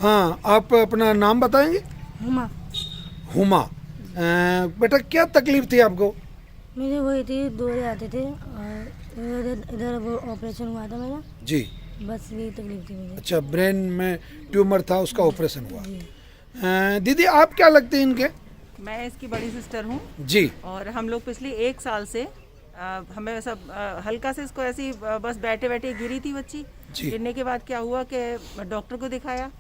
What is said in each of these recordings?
हाँ, आप अपना नाम बताएंगे? हुमा। हुमा। बेटा क्या तकलीफ थी आपको? मुझे वही थी, दौरे आते थे और इधर वो ऑपरेशन हुआ था मेरा, जी। बस यही तकलीफ थी मुझे। अच्छा, ब्रेन में ट्यूमर था, उसका ऑपरेशन हुआ। जी। दीदी आप क्या लगते हैं इनके? मैं इसकी बड़ी सिस्टर हूँ जी। और हम लोग पिछले 1 साल से हमें सब हल्का से इसको ऐसी बस बैठे बैठे गिरी थी बच्ची। जी। गिरने के बाद क्या हुआ कि डॉक्टर को दिखाया,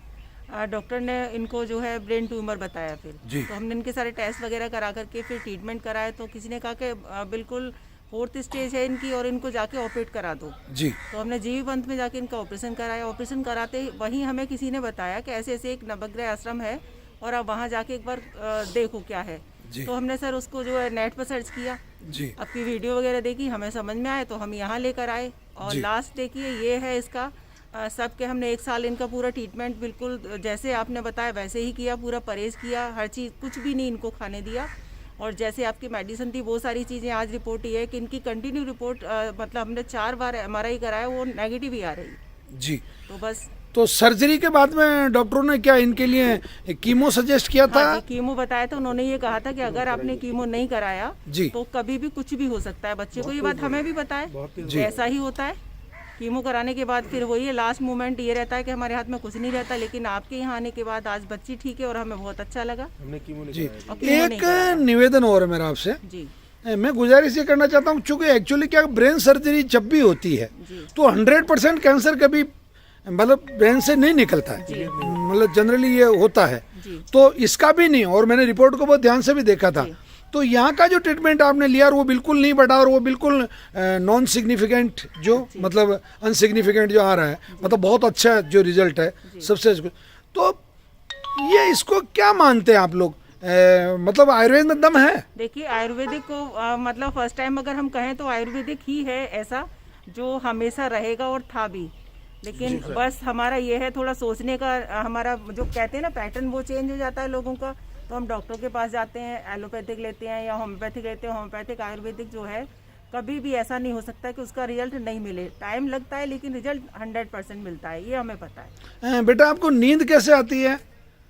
डॉक्टर ने इनको जो है ब्रेन ट्यूमर बताया। फिर जी। तो हमने इनके सारे टेस्ट वगैरह करा करके फिर ट्रीटमेंट कराया, तो किसी ने कहा कि बिल्कुल 4th स्टेज है इनकी और इनको जाके ऑपरेट करा दो। जी। तो हमने जीवी पंथ में जाके इनका ऑपरेशन कराया। ऑपरेशन कराते वहीं हमें किसी ने बताया कि ऐसे ऐसे एक नवग्रह आश्रम है और आप वहाँ जाके एक बार देखो क्या है। जी। तो हमने सर उसको जो है नेट पर सर्च किया, जी। आपकी वीडियो वगैरह देखी, हमें समझ में आए तो हम यहाँ लेकर आए और जी। लास्ट देखिए ये है इसका सब के हमने 1 साल इनका पूरा ट्रीटमेंट बिल्कुल जैसे आपने बताया वैसे ही किया, पूरा परहेज किया, हर चीज़, कुछ भी नहीं इनको खाने दिया। और जैसे आपकी मेडिसिन थी वो सारी चीज़ें, आज रिपोर्ट ये है कि इनकी कंटिन्यू रिपोर्ट मतलब हमने 4 बार MRI कराया, वो नेगेटिव ही आ रही। जी। तो बस तो सर्जरी के बाद में डॉक्टरों ने क्या इनके लिए कीमो सजेस्ट किया था? हाँ जी, कीमो बताया था उन्होंने। ये कहा था कि अगर आपने कीमो नहीं कराया जी। तो कभी भी कुछ भी हो सकता है बच्चे को। ये बात हमें भी पता है, ऐसा ही होता है। कीमो कराने के बाद फिर वही लास्ट मोमेंट ये रहता है कि हमारे हाथ में कुछ नहीं रहता, लेकिन आपके यहाँ आने के बाद आज बच्ची ठीक है और हमें बहुत अच्छा लगा। जी। और कीमो नहीं एक कराया। निवेदन और है मेरा आपसे, जी मैं गुजारिश ये करना चाहता हूँ, चूंकि एक्चुअली क्या ब्रेन सर्जरी जब भी होती है जी तो 100% कैंसर कभी मतलब ब्रेन से नहीं निकलता है, मतलब जनरली ये होता है। जी तो इसका भी नहीं, और मैंने रिपोर्ट को बहुत ध्यान से भी देखा था। जी। तो यहाँ का जो ट्रीटमेंट आपने लिया वो बिल्कुल नहीं बढ़ा और वो बिल्कुल नॉन सिग्निफिकेंट जो मतलब अनसिग्निफिकेंट जो आ रहा है, मतलब बहुत अच्छा जो रिजल्ट है सबसे। तो ये इसको क्या मानते हैं आप लोग? मतलब आयुर्वेद में दम है? देखिए आयुर्वेदिक को मतलब फर्स्ट टाइम अगर हम कहें तो आयुर्वेदिक ही है ऐसा जो हमेशा रहेगा और था भी। लेकिन बस हमारा ये है थोड़ा सोचने का, हमारा जो कहते हैं ना पैटर्न, वो चेंज हो जाता है लोगों का। तो हम डॉक्टर के पास जाते हैं, एलोपैथिक लेते हैं या होम्योपैथिक लेते हैं। होम्योपैथिक आयुर्वेदिक जो है कभी भी ऐसा नहीं हो सकता कि उसका रिजल्ट नहीं मिले। टाइम लगता है लेकिन रिजल्ट 100% मिलता है, ये हमें पता है। बेटा आपको नींद कैसे आती है?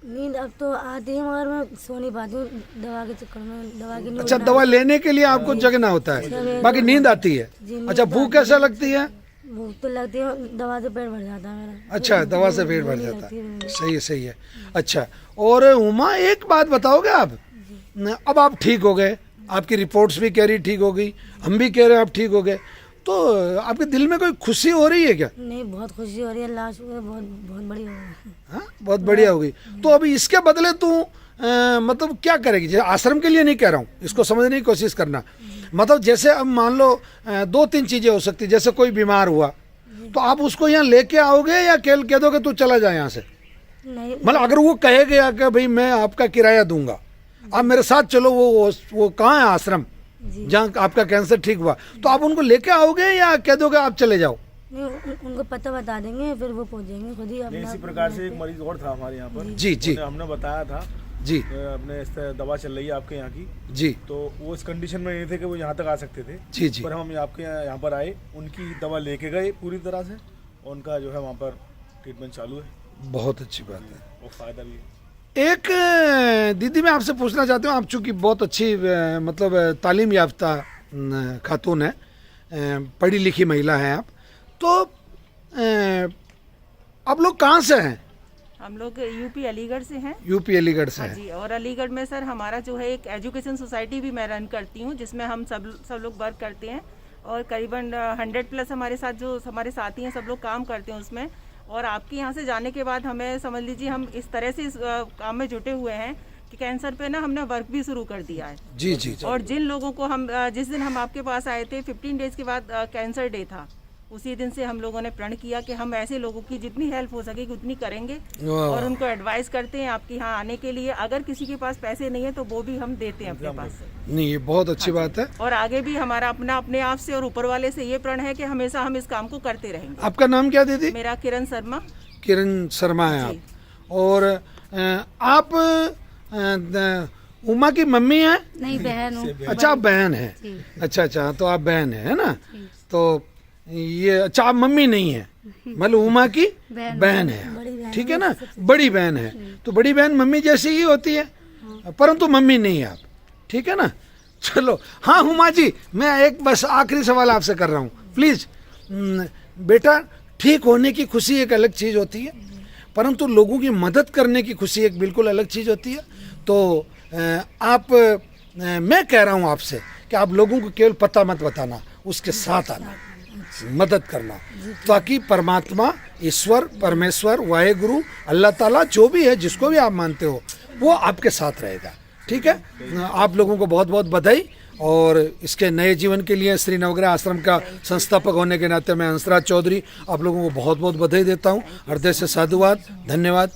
नींद अब तो आती है मगर मैं सो नहीं पाती हूँ, दवा के चक्कर में, दवा की अच्छा, दवा लेने के लिए आपको जगना होता है, बाकी नींद आती है। अच्छा, भूख कैसा लगती है? भूख तो लगती है, दवा से पेट भर जाता है मेरा। अच्छा, दवा से पेट भर जाता है, सही है, सही है। अच्छा, और उमा एक बात बताओगे आप, अब आप ठीक हो गए, आपकी रिपोर्ट्स भी कह रही ठीक हो गई, हम भी कह रहे हैं आप ठीक हो गए, तो आपके दिल में कोई खुशी हो रही है क्या? नहीं, बहुत खुशी हो रही है, लास्ट में बहुत बहुत बड़ी हो गई। हाँ, बहुत बढ़िया हो गई। तो अभी इसके बदले तू मतलब क्या करेगी? जैसे आश्रम के लिए नहीं कह रहा हूँ, इसको समझने की कोशिश करना। मतलब जैसे अब मान लो 2-3 चीजें हो सकती, जैसे कोई बीमार हुआ तो आप उसको यहाँ लेके आओगे या कह दोगे तू चला जाए यहाँ से? नहीं, मतलब अगर वो कहेगा कि भाई मैं आपका किराया दूंगा, आप मेरे साथ चलो, वो कहाँ है आश्रम जहाँ आपका कैंसर ठीक हुआ, तो आप उनको लेके आओगे या कह दोगे आप चले जाओ? नहीं, उनको पता बता देंगे, फिर वो पहुंचेंगे खुद ही अपना। इसी प्रकार से एक मरीज और था हमारे यहाँ पर। जी जी हमने बताया था जी अपने इस दवा चल रही है आपके यहाँ की, जी तो वो इस कंडीशन में नहीं थे कि वो यहाँ तक आ सकते थे। जी जी। पर हम आपके यहाँ पर आए, उनकी दवा लेके गए पूरी तरह से, और उनका जो है वहाँ पर ट्रीटमेंट चालू है। बहुत अच्छी बात है, और फायदा भी है। एक दीदी मैं आपसे पूछना चाहती हूँ, आप चूँकि बहुत अच्छी मतलब तालीम याफ्ता खातून है, पढ़ी लिखी महिला है आप, तो आप लोग कहाँ से हैं? हम लोग यूपी अलीगढ़ से हैं। यूपी अलीगढ़ से हाँ हैं। जी, और अलीगढ़ में सर हमारा जो है एक एजुकेशन सोसाइटी भी मैं रन करती हूँ, जिसमें हम सब लोग वर्क करते हैं और करीबन 100+ हमारे साथ जो हमारे साथी हैं सब लोग काम करते हैं उसमें। और आपके यहाँ से जाने के बाद हमें समझ लीजिए हम इस तरह से इस काम में जुटे हुए हैं कि कैंसर पे ना हमने वर्क भी शुरू कर दिया है। जी जी। और जिन लोगों को हम जिस दिन हम आपके पास आए थे 15 डेज के बाद कैंसर डे था, उसी दिन से हम लोगों ने प्रण किया कि हम ऐसे लोगों की जितनी हेल्प हो सकेगी उतनी करेंगे और उनको एडवाइस करते हैं आपके यहाँ आने के लिए। अगर किसी के पास पैसे नहीं है तो वो भी हम देते हैं अपने पास से। नहीं, ये बहुत अच्छी बात है। और आगे भी हमारा अपने आप से और ऊपर वाले से ये प्रण है कि हमेशा हम इस काम को करते रहेंगे। आपका नाम क्या दीदी? मेरा किरण शर्मा। किरण शर्मा है आप। और आप उमा की मम्मी है? नहीं, बहन हूँ। अच्छा, आप बहन है। अच्छा अच्छा, तो आप बहन है ना? तो ये अच्छा, आप मम्मी नहीं है? मतलब उमा की बहन है, ठीक है ना, बड़ी बहन है। तो बड़ी बहन मम्मी जैसी ही होती है, परंतु मम्मी नहीं है आप, ठीक है ना। चलो हाँ हुमा जी, मैं एक बस आखिरी सवाल आपसे कर रहा हूँ प्लीज। बेटा, ठीक होने की खुशी एक अलग चीज़ होती है, परंतु लोगों की मदद करने की खुशी एक बिल्कुल अलग चीज़ होती है। तो मैं कह रहा हूँ आपसे कि आप लोगों को केवल पता मत बताना, उसके साथ आना, मदद करना, ताकि परमात्मा, ईश्वर, परमेश्वर, वाहेगुरु, अल्लाह ताला, जो भी है, जिसको भी आप मानते हो, वो आपके साथ रहेगा, ठीक है। आप लोगों को बहुत बहुत बधाई, और इसके नए जीवन के लिए श्री नवग्रह आश्रम का संस्थापक होने के नाते मैं हंसराज चौधरी आप लोगों को बहुत बहुत बधाई देता हूँ। हृदय से साधुवाद, धन्यवाद।